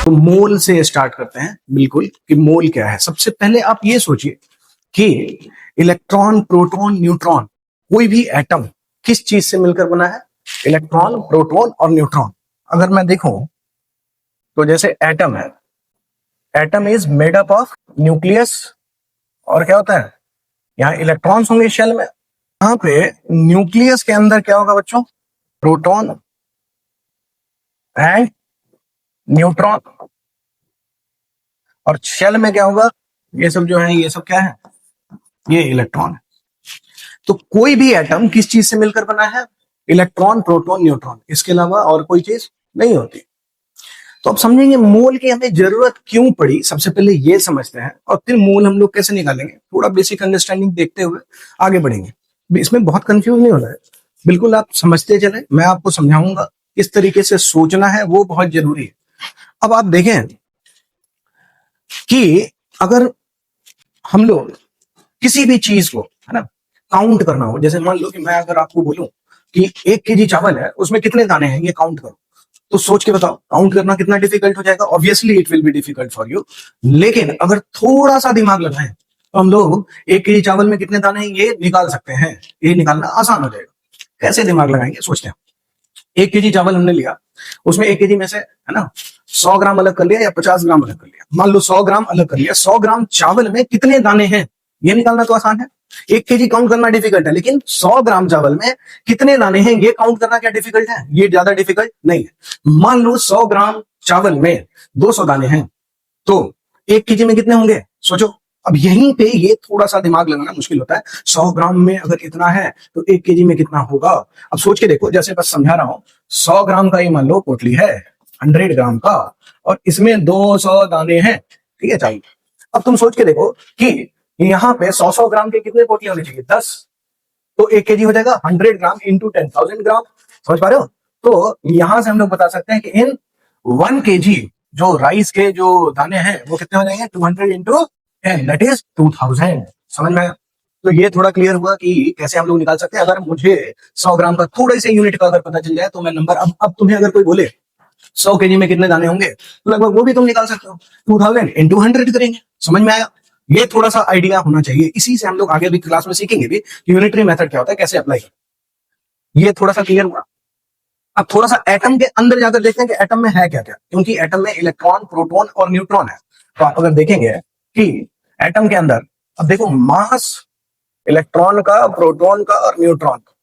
तो मोल से स्टार्ट करते हैं बिल्कुल कि मोल क्या है। सबसे पहले आप ये सोचिए कि इलेक्ट्रॉन, प्रोटॉन, न्यूट्रॉन, कोई भी एटम किस चीज से मिलकर बना है? इलेक्ट्रॉन, प्रोटॉन और न्यूट्रॉन। अगर मैं देखूं तो जैसे एटम है, atom is made up of nucleus, और क्या होता है, यहाँ इलेक्ट्रॉन्स होंगे शेल में। यहाँ पे न्यूक्लियस के अंदर क्या होगा बच्चों? Proton and neutron. और शेल में क्या होगा? ये सब जो है, ये सब क्या है? ये इलेक्ट्रॉन है। तो कोई भी एटम किस चीज से मिलकर बना है? Electron, proton, neutron. इसके अलावा और कोई चीज नहीं होती। तो अब समझेंगे मोल की हमें जरूरत क्यों पड़ी। सबसे पहले ये समझते हैं और फिर मोल हम लोग कैसे निकालेंगे, थोड़ा बेसिक अंडरस्टैंडिंग देखते हुए आगे बढ़ेंगे। इसमें बहुत कंफ्यूज नहीं होना है, बिल्कुल आप समझते चले। मैं आपको समझाऊंगा किस तरीके से सोचना है, वो बहुत जरूरी है। अब आप देखें कि अगर हम लोग किसी भी चीज को, है ना, काउंट करना हो, जैसे मान लो कि मैं अगर आपको बोलूं कि 1 kg चावल है, उसमें कितने दाने हैं ये काउंट करो, तो सोच के बताओ काउंट करना कितना डिफिकल्ट हो जाएगा। Obviously it will be difficult for you. लेकिन अगर थोड़ा सा दिमाग लगाएं तो हम लोग 1 kg चावल में कितने दाने हैं ये निकाल सकते हैं। ये निकालना आसान हो जाएगा। कैसे दिमाग लगाएंगे, सोचते हैं। 1 kg चावल हमने लिया, उसमें 1 kg में से, है ना, 100 ग्राम अलग कर लिया या 50 ग्राम अलग कर लिया। मान लो 100 ग्राम अलग कर लिया। 100 ग्राम चावल में कितने दाने हैं ये निकालना तो आसान है। 1 kg काउंट करना डिफिकल्ट है, लेकिन 100 ग्राम चावल में कितने दाने हैं ये काउंट करना क्या डिफिकल्ट है? ये ज्यादा डिफिकल्ट नहीं है। मान लो 100 ग्राम चावल में 200 दाने हैं, तो 1 kg में कितने होंगे सोचो। अब यहीं पे ये थोड़ा सा दिमाग लगाना मुश्किल होता है। 100 ग्राम में अगर इतना है तो 1 kg में कितना होगा? अब सोच के देखो, जैसे बस समझा रहा हूं। 100 ग्राम का ही मान लो पोटली है, 100 ग्राम का, और इसमें 200 दाने हैं, ठीक है चाहिए। अब तुम सोच के देखो कि यहाँ पे 100 ग्राम के कितने पोटली होनी चाहिए? 10। तो 1 kg हो जाएगा 100 ग्राम इंटू 10,000 ग्राम। समझ पा रहे हो? तो यहां से हम लोग बता सकते हैं कि इन 1 kg जो राइस के जो दाने हैं वो कितने हो जाएंगे? 200 इंटू 10, दैट इज 2000। समझ में आया? तो ये थोड़ा क्लियर हुआ कि कैसे हम लोग निकाल सकते हैं। अगर मुझे 100 ग्राम का थोड़े से यूनिट का अगर पता चल जाए तो मैं नंबर, अब तुम्हें अगर कोई बोले 100 kg में कितने दाने होंगे तो लगभग वो भी तुम निकाल सकते हो। 2000 इंटू 100 करेंगे। समझ में आया? ये थोड़ा सा आइडिया होना चाहिए। इसी से हम लोग आगे भी क्लास में सीखेंगे भी यूनिटरी मेथड क्या होता है, कैसे अप्लाई करें। ये थोड़ा सा क्लियर हुआ। अब थोड़ा सा एटम के अंदर जाकर देखते हैं कि एटम में है क्या क्या, क्योंकि एटम में इलेक्ट्रॉन, प्रोटॉन और न्यूट्रॉन है। तो आप अगर देखेंगे कि एटम के अंदर, अब देखो मास इलेक्ट्रॉन का, प्रोटॉन का और न्यूट्रॉन का,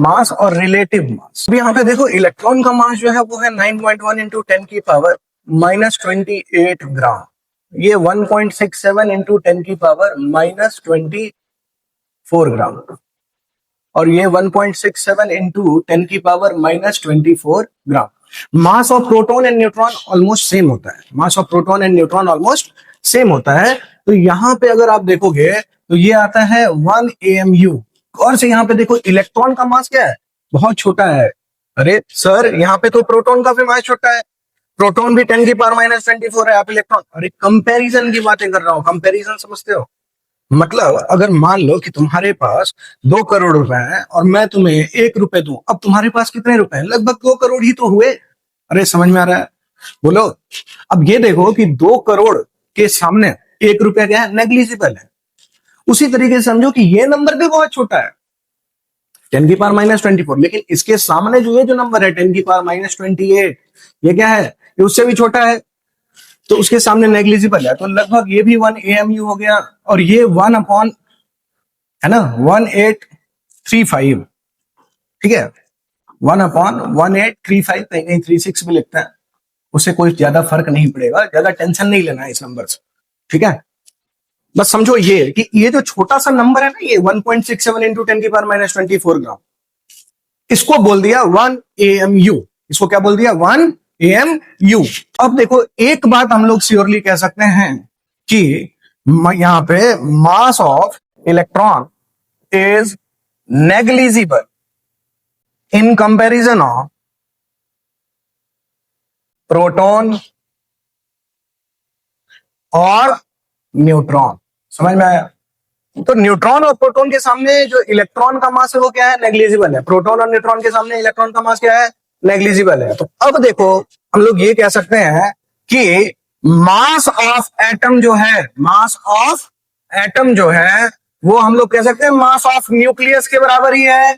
मास और रिलेटिव मास। अब यहाँ पे देखो इलेक्ट्रॉन का मास जो है वो है 9.1 इंटू 10 की पावर -28 ग्राम। ये 1.67 इंटू 10 की पावर -24 ग्राम। और ये 1.67 इंटू 10 की power -24 gram. Mass of proton and neutron almost same होता है। Mass of proton and neutron almost same होता है। तो यहाँ पे अगर आप देखोगे तो ये आता है 1 AMU। और से यहाँ पे देखो इलेक्ट्रॉन का मास क्या है? बहुत छोटा है। अरे सर यहाँ पे तो प्रोटॉन का भी मास छोटा है। प्रोटॉन भी 10 की पावर -24 है। आप इलेक्ट्रॉन, अरे कंपैरिजन की बातें कर रहा हूं। कंपैरिजन समझते हो? मतलब अगर मान लो कि तुम्हारे पास 2 करोड़ रुपए हैं और मैं तुम्हें 1 रुपए दूं, अब तुम्हारे पास कितने रुपए हैं? लगभग 2 करोड़ ही तो हुए। अरे समझ में आ रहा है? बोलो। अब ये देखो कि 2 करोड़ के सामने 1 रुपया क्या है? नेग्लिजिबल है। उसी तरीके से समझो कि ये नंबर भी बहुत छोटा है, 10 की पावर -24, लेकिन इसके सामने जो ये जो नंबर है 10 की पावर -28, ये क्या है? ये उससे भी छोटा है, तो उसके सामने नेग्लिजिबल है। तो लगभग ये भी 1 AMU हो गया। और ये 1 अपॉन, है ना, 1835, ठीक है, 1 अपॉन 1835, कहीं कहीं 36 भी लिखता है। उससे कोई ज्यादा फर्क नहीं पड़ेगा, ज्यादा टेंशन नहीं लेना है इस नंबर से, ठीक है। बस समझो ये कि ये जो छोटा सा नंबर है ना, ये 1.67 इंटू 10 की पावर -24 ग्राम, इसको बोल दिया 1 AMU। इसको क्या बोल दिया? 1 AMU। अब देखो एक बात हम लोग श्योरली कह सकते हैं कि यहां पे mass of electron is negligible in comparison of proton और न्यूट्रॉन। समझ में आया? तो न्यूट्रॉन और प्रोटॉन के सामने जो इलेक्ट्रॉन का मास है वो क्या है? नेग्लिजिबल है। प्रोटॉन और न्यूट्रॉन के सामने इलेक्ट्रॉन का मास क्या है? नेग्लिजिबल है। तो अब देखो हम लोग ये कह सकते हैं कि मास ऑफ एटम जो है, मास ऑफ एटम जो है वो हम लोग कह सकते हैं मास ऑफ न्यूक्लियस के बराबर ही है,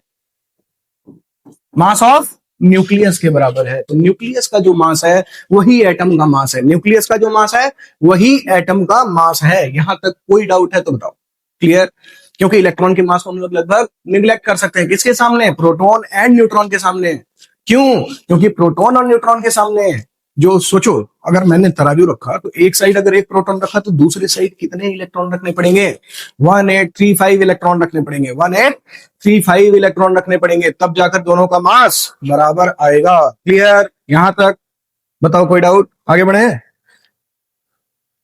मास ऑफ न्यूक्लियस के बराबर है। तो न्यूक्लियस का जो मास है वही एटम का मास है, न्यूक्लियस का जो मास है वही एटम का मास है। यहां तक कोई डाउट है तो बताओ, क्लियर? क्योंकि इलेक्ट्रॉन के मास को हम लोग लगभग निग्लेक्ट कर सकते हैं, किसके सामने? प्रोटॉन एंड न्यूट्रॉन के सामने। क्यों? क्योंकि प्रोटॉन और न्यूट्रॉन के सामने जो, सोचो अगर मैंने तराजू रखा तो एक साइड अगर एक प्रोटॉन रखा तो दूसरी साइड कितने इलेक्ट्रॉन रखने पड़ेंगे? 1835 इलेक्ट्रॉन रखने पड़ेंगे, 1835 इलेक्ट्रॉन रखने पड़ेंगे, तब जाकर दोनों का मास बराबर आएगा। क्लियर यहां तक? बताओ कोई डाउट? आगे बढ़े।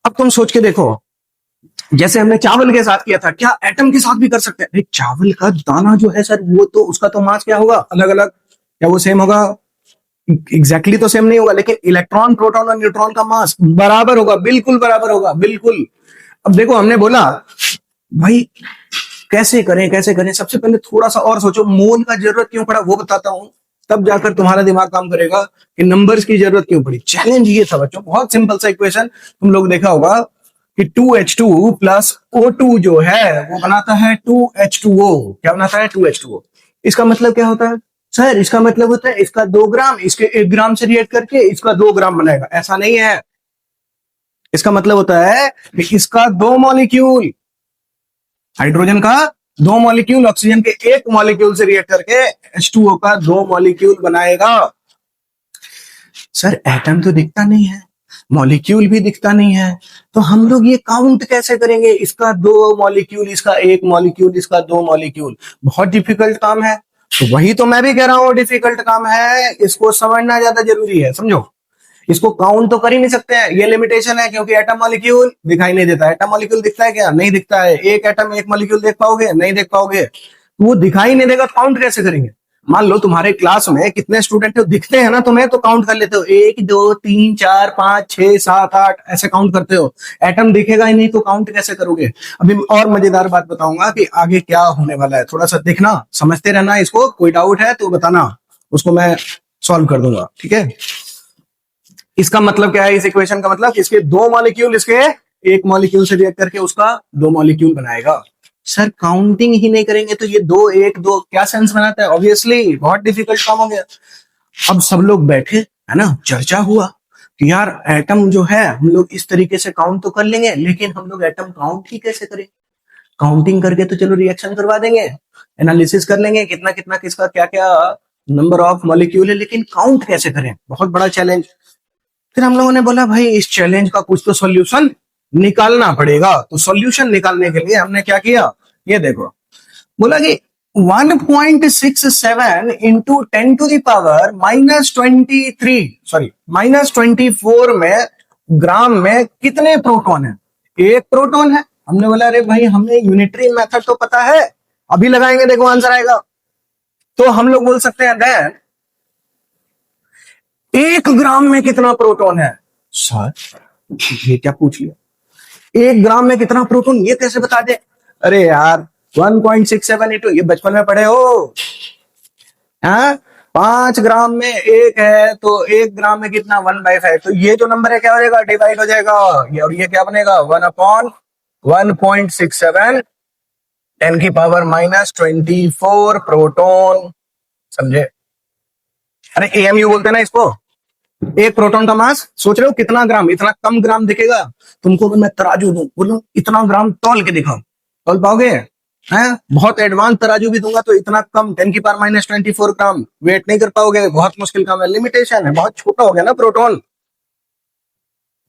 अब तुम सोच के देखो, जैसे हमने चावल के साथ किया था, क्या एटम के साथ भी कर सकते हैं? चावल का दाना जो है सर, वो तो उसका तो मास क्या होगा? अलग अलग। क्या वो सेम होगा? एग्जैक्टली तो सेम नहीं होगा, लेकिन इलेक्ट्रॉन, प्रोटॉन और न्यूट्रॉन का मास बराबर होगा, बिल्कुल बराबर होगा, बिल्कुल। अब देखो हमने बोला भाई कैसे करें, कैसे करें? सबसे पहले थोड़ा सा और सोचो, मोल का जरूरत क्यों पड़ा वो बताता हूं, तब जाकर तुम्हारा दिमाग काम करेगा कि नंबर्स की जरूरत क्यों पड़ी। चैलेंज ये था बच्चों, बहुत सिंपल सा इक्वेशन, तुम लोग देखा होगा कि 2H2 प्लस O2 जो है वो बनाता है 2H2O। क्या बनाता है? 2H2O। इसका मतलब क्या होता है सर? इसका मतलब होता है इसका 2 ग्राम इसके 1 ग्राम से रिएक्ट करके इसका 2 ग्राम बनाएगा, ऐसा नहीं है। इसका मतलब होता है कि इसका 2 मॉलिक्यूल, हाइड्रोजन का 2 मॉलिक्यूल ऑक्सीजन के 1 मॉलिक्यूल से रिएक्ट करके H2O का 2 मॉलिक्यूल बनाएगा। सर एटम तो दिखता नहीं है, मॉलिक्यूल भी दिखता नहीं है, तो हम लोग ये काउंट कैसे करेंगे? इसका 2 मॉलिक्यूल, इसका 1 मॉलिक्यूल, इसका 2 मॉलिक्यूल। बहुत डिफिकल्ट काम है। तो वही तो मैं भी कह रहा हूं, डिफिकल्ट काम है, इसको समझना ज्यादा जरूरी है। समझो, इसको काउंट तो कर ही नहीं सकते हैं, ये लिमिटेशन है, क्योंकि एटम मॉलिक्यूल दिखाई नहीं देता। एटम मॉलिक्यूल दिखता है क्या? नहीं दिखता है। एक एटम एक मॉलिक्यूल देख पाओगे? नहीं देख पाओगे। तो वो दिखाई नहीं देगा, काउंट कैसे करेंगे? मान लो तुम्हारे क्लास में कितने स्टूडेंट दिखते हैं ना तुम्हें, तो काउंट कर लेते हो, 1 2 3 4 5 6 7 8 ऐसे काउंट करते हो। एटम दिखेगा ही नहीं तो काउंट कैसे करोगे? अभी और मजेदार बात बताऊंगा कि आगे क्या होने वाला है, थोड़ा सा देखना, समझते रहना इसको। कोई डाउट है तो बताना, उसको मैं सॉल्व कर दूंगा, ठीक है? इसका मतलब क्या है? इस इक्वेशन का मतलब इसके 2 मॉलिक्यूल इसके 1 मॉलिक्यूल से रिएक्ट करके उसका 2 मॉलिक्यूल बनाएगा। सर काउंटिंग ही नहीं करेंगे तो ये 2 1 2 क्या सेंस बनाता है? ऑब्वियसली बहुत डिफिकल्ट काम हो गया। अब सब लोग बैठे, है ना, चर्चा हुआ कि यार एटम जो है हम लोग इस तरीके से काउंट तो कर लेंगे, लेकिन हम लोग एटम काउंट ही कैसे करें? काउंटिंग करके तो चलो रिएक्शन करवा देंगे, एनालिसिस कर लेंगे कितना कितना किसका क्या क्या नंबर ऑफ मॉलिक्यूल है, लेकिन काउंट कैसे करें? बहुत बड़ा चैलेंज। फिर हम लोगों ने बोला भाई इस चैलेंज का कुछ तो सॉल्यूशन निकालना पड़ेगा। तो सॉल्यूशन निकालने के लिए हमने क्या किया, ये देखो, बोला कि 1.67 into 10 to the power -23, sorry -24 में ग्राम में कितने प्रोटॉन है? 1 प्रोटॉन है। हमने बोला अरे भाई हमें यूनिटरी मेथड तो पता है, अभी लगाएंगे देखो आंसर आएगा। तो हम लोग बोल सकते हैं देन 1 ग्राम में कितना प्रोटॉन है? सर ये क्या पूछ लिया, 1 ग्राम में कितना प्रोटॉन ये कैसे बता दे? अरे यार 1.678, ये बचपन में पढ़े हो, हाँ? 5 ग्राम में 1 है तो 1 ग्राम में कितना? 1/5। तो ये जो नंबर है क्या हो जाएगा? डिवाइड हो जाएगा, ये और ये क्या बनेगा? 1/1.67 10 की पावर -24 प्रोटॉन। समझे? अरे एएमयू बोलते ना इसको। 1 प्रोटॉन का मास सोच रहे हो कितना ग्राम? इतना कम ग्राम दिखेगा तुमको। मैं तराजू दूं, बोलूं इतना ग्राम तौल के दिखाओ, तौल पाओगे? हैं? बहुत एडवांस तराजू भी दूंगा तो इतना कम 10 की पावर -24 ग्राम वेट नहीं कर पाओगे, बहुत मुश्किल काम है, लिमिटेशन है, बहुत छोटा हो गया ना प्रोटॉन।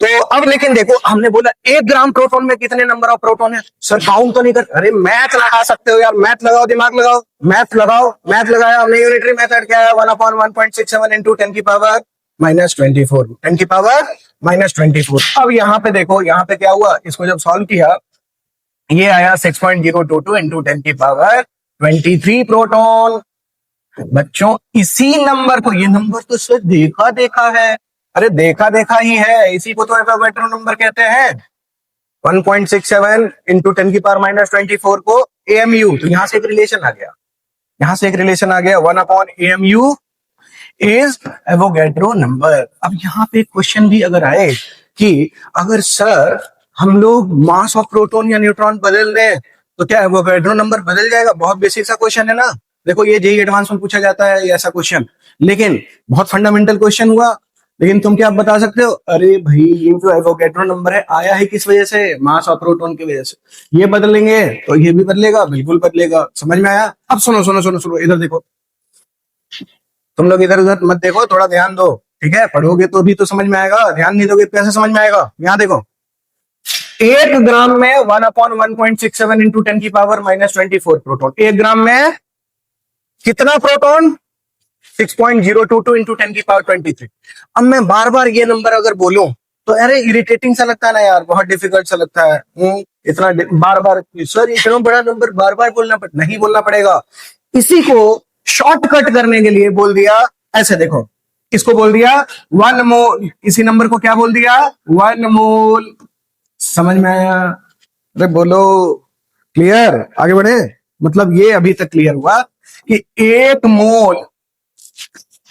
तो अब लेकिन देखो हमने बोला 1 ग्राम प्रोटॉन में कितने नंबर ऑफ प्रोटॉन है? सर काउंट तो नहीं कर, अरे मैथ लगा सकते हो यार, मैथ लगाओ, दिमाग लगाओ, मैथ लगाओ। मैथ लगाया हमने, यूनिटरी मेथड क्या है? 1/1.67 इंटू 10 की पावर -24, 10 की पावर -24। अब यहाँ पे देखो, यहाँ पे क्या हुआ, इसको जब सॉल्व किया ये आया 6.022 इंटू 10 की पावर 23 प्रोटॉन। बच्चों इसी नंबर को, ये नंबर तो सिर्फ देखा देखा है, अरे देखा देखा ही है, इसी को तो एवोगैड्रो नंबर कहते हैं। 1.67 इंटू 10 की पावर -24 को एएमयू, तो यहां से एक रिलेशन आ गया, यहां से एक रिलेशन आ गया 1/AMU इज एवोगैड्रो नंबर। अब यहाँ पे क्वेश्चन भी अगर आए कि अगर सर हम लोग मास ऑफ प्रोटॉन या न्यूट्रॉन बदल दें तो क्या एवोगैड्रो नंबर बदल जाएगा? बहुत बेसिक सा क्वेश्चन है ना। देखो ये जेई एडवांस में पूछा जाता है ऐसा क्वेश्चन, लेकिन बहुत फंडामेंटल क्वेश्चन हुआ। लेकिन तुम क्या बता सकते हो? अरे भाई ये जो एवोगैड्रो नंबर है आया है किस वजह से? मास ऑफ प्रोटॉन की वजह से। ये बदलेंगे तो ये भी बदलेगा, बिल्कुल बदलेगा। समझ में आया? अब सुनो सुनो सुनो सुनो, इधर देखो। तुम लोग इधर उधर मत देखो, थोड़ा ध्यान दो, ठीक है? पढ़ोगे तो भी तो समझ में आएगा, ध्यान नहीं दोगे तो कैसे समझ में आएगा? यहाँ देखो, 1 ग्राम में 1/1.67 इंटू 10⁻⁻24 प्रोटॉन। 1 ग्राम में कितना प्रोटॉन? 6.022 इंटू 10⁻23। अब मैं बार बार ये नंबर अगर बोलूं तो अरे इरिटेटिंग सा लगता है ना यार, बहुत डिफिकल्ट सा लगता है। इतना बार बार सर इतना बड़ा नंबर बार बार बोलना नहीं बोलना पड़ेगा। इसी को शॉर्टकट करने के लिए बोल दिया ऐसे, देखो इसको बोल दिया 1 मोल। इसी नंबर को क्या बोल दिया? 1 मोल। समझ में आया? अरे बोलो, क्लियर? आगे बढ़े। मतलब ये अभी तक क्लियर हुआ कि 1 मोल,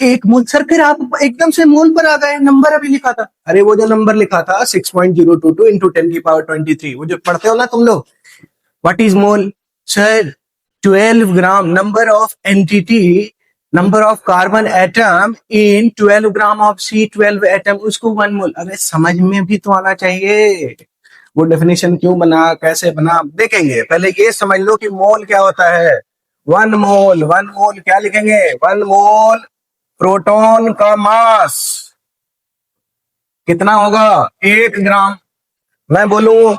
1 मोल। सर फिर आप एकदम से मोल पर आ गए, नंबर अभी लिखा था। अरे वो जो नंबर लिखा था 6.022 इंटू 10⁻23, वो जो पढ़ते हो ना तुम लोग, what is mole? Sir 12 gram, number of entity, number of carbon atom in 12 gram of C12 atom, उसको 1 मोल। अरे समझ में भी तो आना चाहिए। वो डेफिनेशन क्यों बना, कैसे बना, देखेंगे। पहले ये समझ लो कि मोल क्या होता है। 1 मोल, 1 मोल क्या लिखेंगे? 1 मोल प्रोटॉन का मास कितना होगा? 1 ग्राम। मैं बोलूं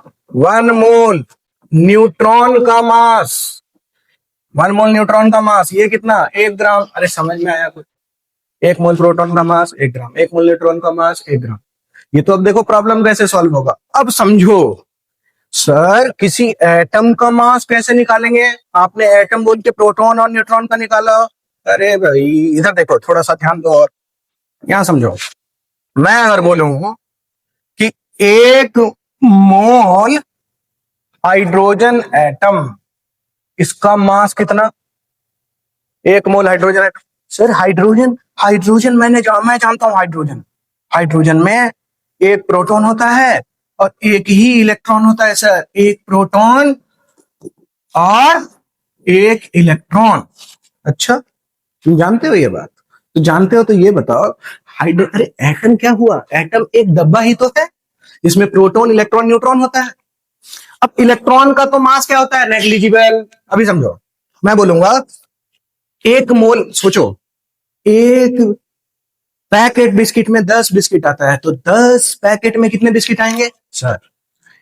1 मोल न्यूट्रॉन का मास, 1 मोल न्यूट्रॉन का मास ये कितना? 1 ग्राम। अरे समझ में आया कुछ? 1 मोल प्रोटॉन का मास 1 ग्राम, 1 मोल न्यूट्रॉन का मास 1 ग्राम। ये तो अब देखो प्रॉब्लम कैसे सॉल्व होगा। अब समझो, सर किसी एटम का मास कैसे निकालेंगे? आपने एटम बोल के प्रोटॉन और न्यूट्रॉन का निकाला। अरे भाई इधर देखो, थोड़ा सा ध्यान दो और यहां समझो। मैं अगर बोलूं कि 1 मोल हाइड्रोजन एटम, इसका मास कितना? 1 मोल hydrogen atom. Sir hydrogen, hydrogen मैं जानता हूं हाइड्रोजन। हाइड्रोजन में एक प्रोटॉन होता है और एक ही इलेक्ट्रॉन होता है सर। एक प्रोटॉन और एक इलेक्ट्रॉन। अच्छा, तुम जानते हो ये बात? तो जानते हो तो ये बताओ, हाइड्रो, अरे एटम क्या हुआ? एटम एक डब्बा ही तो है, इसमें प्रोटॉन इलेक्ट्रॉन न्यूट्रॉन होता है। अब इलेक्ट्रॉन का तो मास क्या होता है? नेग्लिजिबल। अभी समझो, मैं बोलूंगा 1 मोल, सोचो एक पैकेट बिस्किट में 10 बिस्किट आता है, तो 10 पैकेट में कितने बिस्किट आएंगे सर?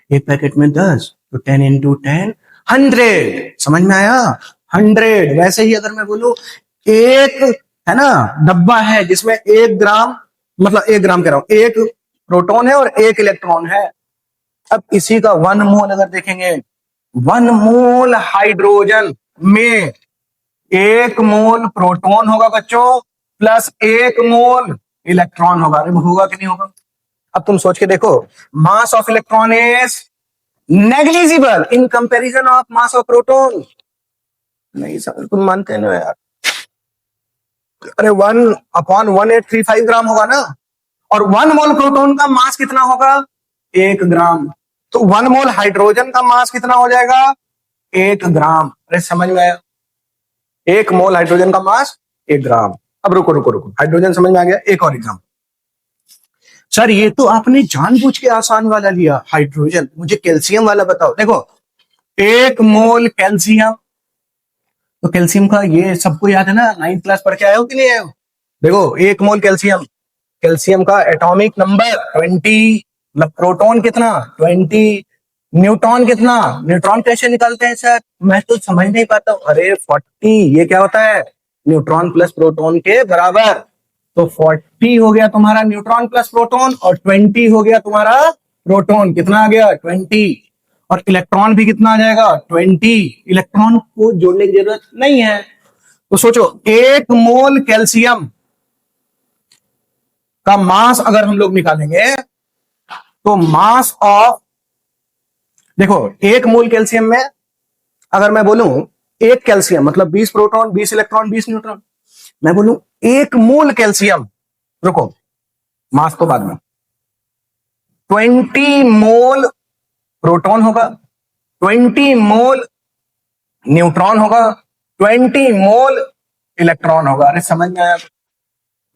एक पैकेट में 10, तो 10 इंटू 10 100। समझ में आया? 100। वैसे ही अगर मैं बोलूं एक है ना डब्बा है जिसमें 1 ग्राम, मतलब 1 ग्राम कह रहा हूं, एक प्रोटॉन है और एक इलेक्ट्रॉन है। अब इसी का 1 मोल अगर देखेंगे, 1 मोल हाइड्रोजन में 1 मोल प्रोटॉन होगा बच्चों, प्लस 1 मोल इलेक्ट्रॉन होगा। अरे होगा कि नहीं होगा? अब तुम सोच के देखो, mass of electron is negligible in comparison of mass of proton. नहीं सर तुम मानते ना यार। अरे 1/1835 ग्राम होगा ना, और 1 मोल प्रोटॉन का मास कितना होगा? 1 ग्राम। तो 1 मोल हाइड्रोजन का मास कितना हो जाएगा? 1 ग्राम। अरे समझ में आया? 1 मोल हाइड्रोजन का मास 1 ग्राम। अब रुको रुको रुको, हाइड्रोजन समझ में आ गया। एक और एग्जाम्पल। सर ये तो आपने जानबूझ के आसान वाला लिया, हाइड्रोजन। मुझे कैल्शियम वाला बताओ। देखो 1 मोल कैल्शियम, तो कैल्शियम का ये सबको याद है ना, 9th क्लास पढ़ के आए हो कि नहीं आए हो? देखो 1 मोल कैल्शियम, कैल्शियम का एटॉमिक नंबर 20, मतलब प्रोटॉन कितना? 20, न्यूट्रॉन कितना? न्यूट्रॉन कैसे निकालते हैं सर? मैं तो समझ नहीं पाता हूं। अरे 40, ये क्या होता है? न्यूट्रॉन प्लस प्रोटॉन के बराबर। तो 40 हो गया तुम्हारा न्यूट्रॉन प्लस प्रोटॉन, और 20 हो गया तुम्हारा प्रोटॉन। कितना आ गया? 20। और इलेक्ट्रॉन भी कितना आ जाएगा? 20। इलेक्ट्रॉन को जोड़ने की जरूरत नहीं है। तो सोचो 1 मोल कैल्शियम का मास अगर हम लोग निकालेंगे तो मास ऑफ, देखो 1 मोल कैल्शियम में अगर मैं बोलूं एक कैल्शियम मतलब 20 प्रोटॉन 20 इलेक्ट्रॉन 20 न्यूट्रॉन, मैं बोलूं 1 मोल कैल्शियम, रुको मास तो बाद में, 20 मोल प्रोटॉन होगा, 20 मोल न्यूट्रॉन होगा, 20 मोल इलेक्ट्रॉन होगा। अरे समझ में आया?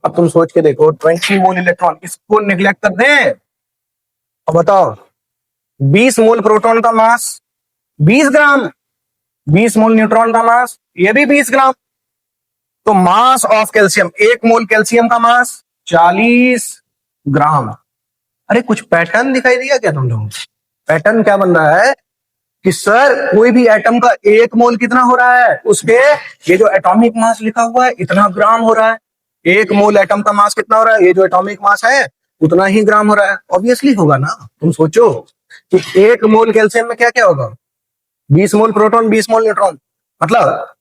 अब तुम सोच के देखो, 20 मोल इलेक्ट्रॉन, इसको निगलेक्ट कर दें? अब बताओ, 20 मोल प्रोटॉन का मास 20 ग्राम, 20 मोल न्यूट्रॉन का मास ये भी 20 ग्राम। तो mass of calcium, 1 mole calcium का मास 40 ग्राम। अरे कुछ पैटर्न दिखाई दिया क्या तुम लोगों को? पैटर्न क्या बन रहा है कि सर कोई भी एटम का 1 मोल कितना हो रहा है, उसके ये जो एटॉमिक मास लिखा हुआ है इतना ग्राम हो रहा है। 1 मोल एटम का मास कितना हो रहा है, ये जो एटॉमिक मास है उतना ही ग्राम हो रहा है। ऑब्वियसली होगा ना। तुम सोचो कि 1 मोल कैल्शियम में क्या क्या होगा, 20 मोल प्रोटॉन 20 मोल न्यूट्रॉन, मतलब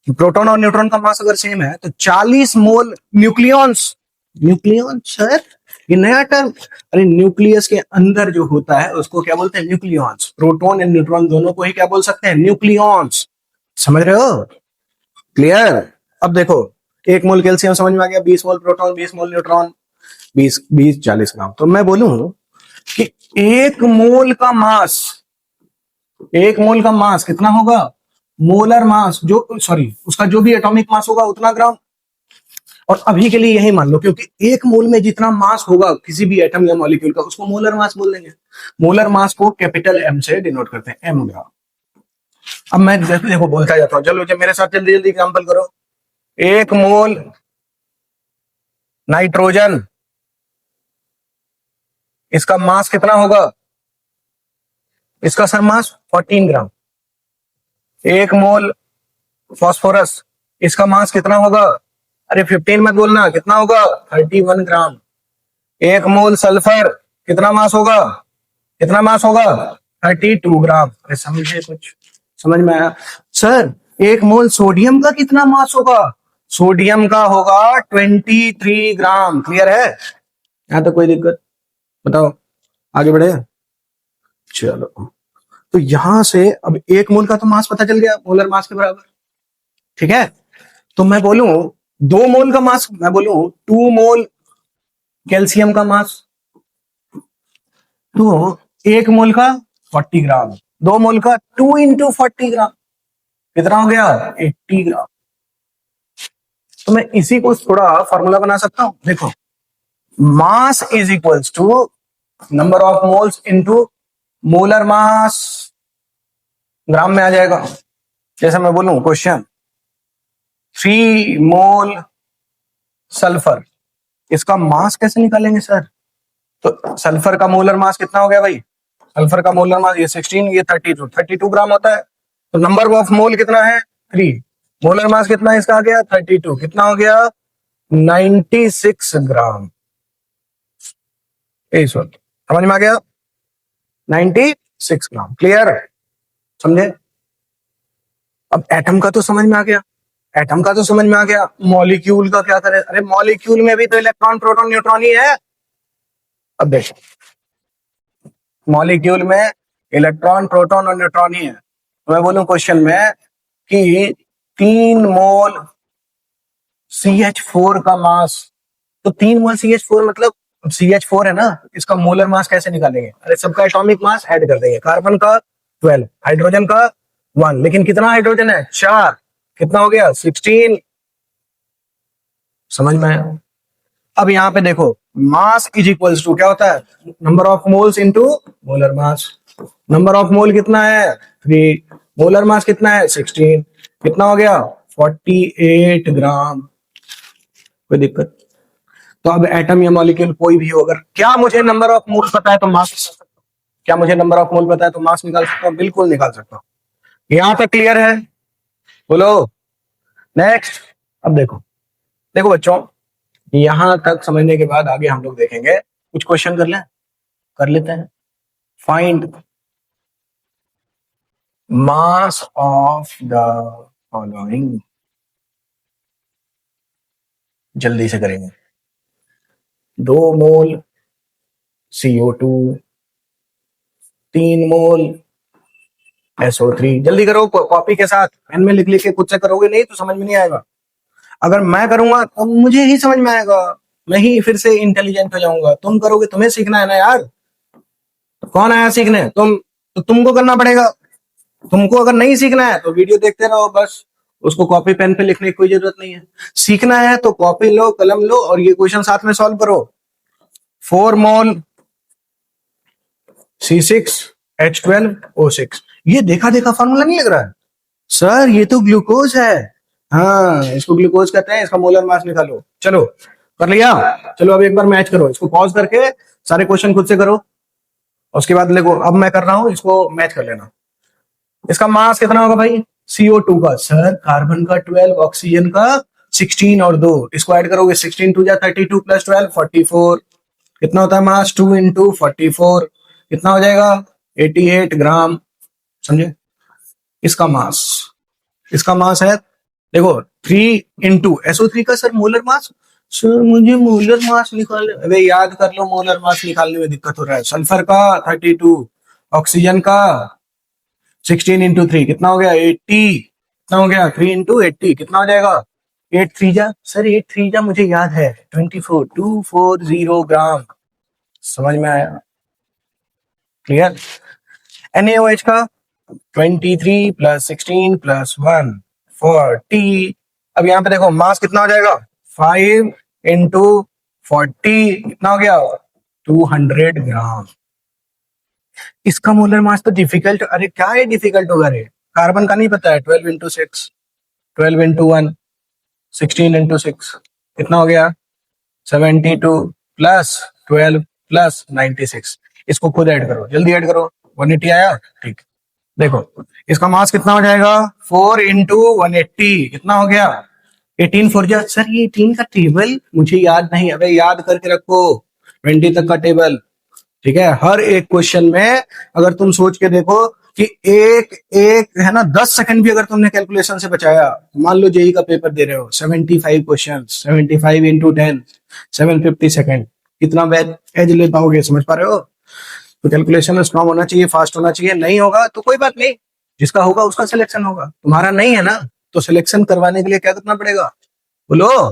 प्रोटॉन और न्यूट्रॉन का मास अगर सेम है तो 40 मोल न्यूक्लियॉन्स। न्यूक्लियॉन सर ये नया टर्म? अरे न्यूक्लियस के अंदर जो होता है उसको क्या बोलते हैं, न्यूक्लियॉन्स। प्रोटॉन एंड न्यूट्रॉन दोनों को ही क्या बोल सकते हैं, न्यूक्लियॉन्स। समझ रहे हो? क्लियर? अब देखो 1 मोल कैल्शियम समझ में आ गया, 20 मोल प्रोटॉन 20 मोल न्यूट्रॉन, 20 40 ग्राम। तो मैं बोलूं कि 1 मोल का मास, 1 मोल का मास कितना होगा, मोलर मास जो, सॉरी उसका जो भी एटॉमिक मास होगा उतना ग्राम। और अभी के लिए यही मान लो, क्योंकि 1 मोल में जितना मास होगा किसी भी एटम या मॉलिक्यूल का उसको मोलर मास बोल देंगे। मोलर मास को कैपिटल एम से डिनोट करते हैं, एम ग्राम। अब मैं देखो बोलता जाता हूं, चलो मेरे साथ जल्दी जल्दी एग्जांपल करो। 1 मोल नाइट्रोजन, इसका मास कितना होगा, इसका सर मास 14 ग्राम। 1 मोल फास्फोरस, इसका मास कितना होगा, अरे 15 मत बोलना, कितना होगा, 31 ग्राम। 1 मोल सल्फर, कितना मास होगा, कितना मास होगा, 32 ग्राम। अरे समझे, कुछ समझ में आया? सर 1 मोल सोडियम का कितना मास होगा, सोडियम का होगा 23 ग्राम। क्लियर है? यहां तो कोई दिक्कत? बताओ आगे बढ़े। चलो तो यहां से अब 1 मोल का तो मास पता चल गया, मोलर मास के बराबर। ठीक है, तो मैं बोलूं 2 मोल का मास, मैं बोलूं 2 मोल कैल्शियम का मास, तो 1 मोल का 40 ग्राम, 2 मोल का 2 इंटू 40 ग्राम, कितना हो गया, 80 ग्राम। तो मैं इसी को थोड़ा फॉर्मूला बना सकता हूं, देखो mass is equals to number of moles into molar mass, gram में आ जाएगा। जैसे मैं बोलूं क्वेश्चन 3 मोल सल्फर, इसका मास कैसे निकालेंगे सर? तो सल्फर का मोलर मास कितना हो गया भाई, सल्फर का मोलर मास ये 16, ये 32 ग्राम होता है। तो नंबर ऑफ मोल कितना है, 3, मोलर मास कितना है इसका आ गया 32, कितना हो गया 96 ग्राम। इस वक्त समझ में आ गया, 96 ग्राम। क्लियर? समझे? अब एटम का तो समझ में आ गया, एटम का तो समझ में आ गया, मॉलिक्यूल का क्या करें? अरे मॉलिक्यूल में भी तो इलेक्ट्रॉन प्रोटॉन न्यूट्रॉन ही है। अब देखो मॉलिक्यूल में इलेक्ट्रॉन प्रोटॉन और न्यूट्रॉन ही है। तो मैं बोलूं क्वेश्चन में कि 3 मोल CH4 का मास, तो 3 मोल CH4 मतलब CH4 है ना, इसका मोलर मास कैसे निकालेंगे? अरे सबका एटॉमिक मास ऐड कर देंगे, कार्बन का 12, हाइड्रोजन का 1, लेकिन कितना हाइड्रोजन है, 4, कितना हो गया 16। समझ में आया? अब यहां पे देखो मास इज इक्वल्स टू क्या होता है, number of moles into molar mass. Number of mole कितना है 3, मोलर मास कितना है 16, कितना हो गया 48 ग्राम। कोई दिक्कत? तो अब एटम या मॉलिक्यूल कोई भी हो, अगर क्या मुझे नंबर ऑफ मोल पता है तो मास, क्या मुझे नंबर ऑफ मोल पता है तो मास निकाल सकता हूँ? बिल्कुल निकाल सकता हूँ। यहां तक क्लियर है? बोलो नेक्स्ट। अब देखो, देखो बच्चों, यहां तक समझने के बाद आगे हम लोग देखेंगे, कुछ क्वेश्चन कर लेते हैं। Find mass of the following, जल्दी से करेंगे। 2 मोल CO2, 3 मोल SO3, जल्दी करो, कॉपी के साथ पेन में लिख लिख के खुद से करोगे नहीं तो समझ में नहीं आएगा। अगर मैं करूंगा तो मुझे ही समझ में आएगा, मैं ही फिर से इंटेलिजेंट हो जाऊंगा। तुम करोगे, तुम्हें सीखना है ना यार, कौन आया सीखने? तुम, तो तुमको करना पड़ेगा। तुमको अगर नहीं सीखना है तो वीडियो देखते रहो बस, उसको कॉपी पेन पे लिखने की कोई जरूरत नहीं है। सीखना है तो कॉपी लो, कलम लो और ये क्वेश्चन साथ में सॉल्व करो। 4 मोल C6H12O6, ये देखा देखा फॉर्मूला नहीं लग रहा है सर? ये तो ग्लूकोज है। हाँ, इसको ग्लूकोज कहते हैं, इसका मोलर मास निकालो। चलो कर लिया। चलो अब एक बार मैच करो, इसको पॉज करके सारे क्वेश्चन खुद से करो। उसके बाद देखो, अब मैं कर रहा हूं, इसको मैच कर लेना। इसका मास कितना होगा भाई? CO2 का सर, कार्बन का 12, ऑक्सीजन का 16 और 2, इसको ऐड करोगे 16 2 जा 32 प्लस 12 44। कितना होता है मास? 2 इंटू 44, कितना हो जाएगा? 88 ग्राम। समझे? इसका मास, इसका मास है देखो 3 इंटू SO3 का सर मोलर मास। सर मुझे मोलर मास निकालने, अबे याद कर लो, मोलर मास निकालने में दिक्कत हो रहा है। सल्फर का 32, ऑक्सीजन का 16 इंटू 3 कितना हो गया? 80। कितना हो गया? 3 इंटू 80 कितना हो जाएगा? 8 3 जा सर, 8 3 जा मुझे याद है 24, 240 ग्राम। समझ में आया? क्लियर? NaOH का 23 प्लस 16 प्लस 1 40। अब यहाँ पे देखो मास कितना हो जाएगा? 5 इंटू 40 कितना हो गया? 200 ग्राम। इसका मोलर मास तो डिफिकल्ट, अरे क्या है डिफिकल्ट होगा रे? कार्बन का नहीं पता है? 12 इंटू 6, 12 इंटू 1, 16 इंटू 6 कितना हो गया? 72 प्लस 12 प्लस 96। इसको खुद ऐड करो, जल्दी ऐड करो। 180 आया? ठीक। देखो इसका मास कितना हो जाएगा? 4 इंटू 180 कितना हो गया? 18 4 जा सर, ये 18 का टेबल मुझे याद नहीं। अबे याद करके रखो 20 तक का टेबल, ठीक है? हर एक क्वेश्चन में अगर तुम सोच के देखो कि एक एक है ना 10 सेकंड भी अगर तुमने कैलकुलेशन से बचाया, मान लो जेई का पेपर दे रहे हो, 75 क्वेश्चन, 75 इंटू 10, 750 सेकंड, कितना एज ले पाओगे? समझ पा रहे हो? तो कैलकुलेशन स्ट्रॉन्ग होना चाहिए, फास्ट होना चाहिए। नहीं होगा तो कोई बात नहीं, जिसका होगा उसका सिलेक्शन होगा। तुम्हारा नहीं है ना, तो सिलेक्शन करवाने के लिए क्या करना पड़ेगा? बोलो,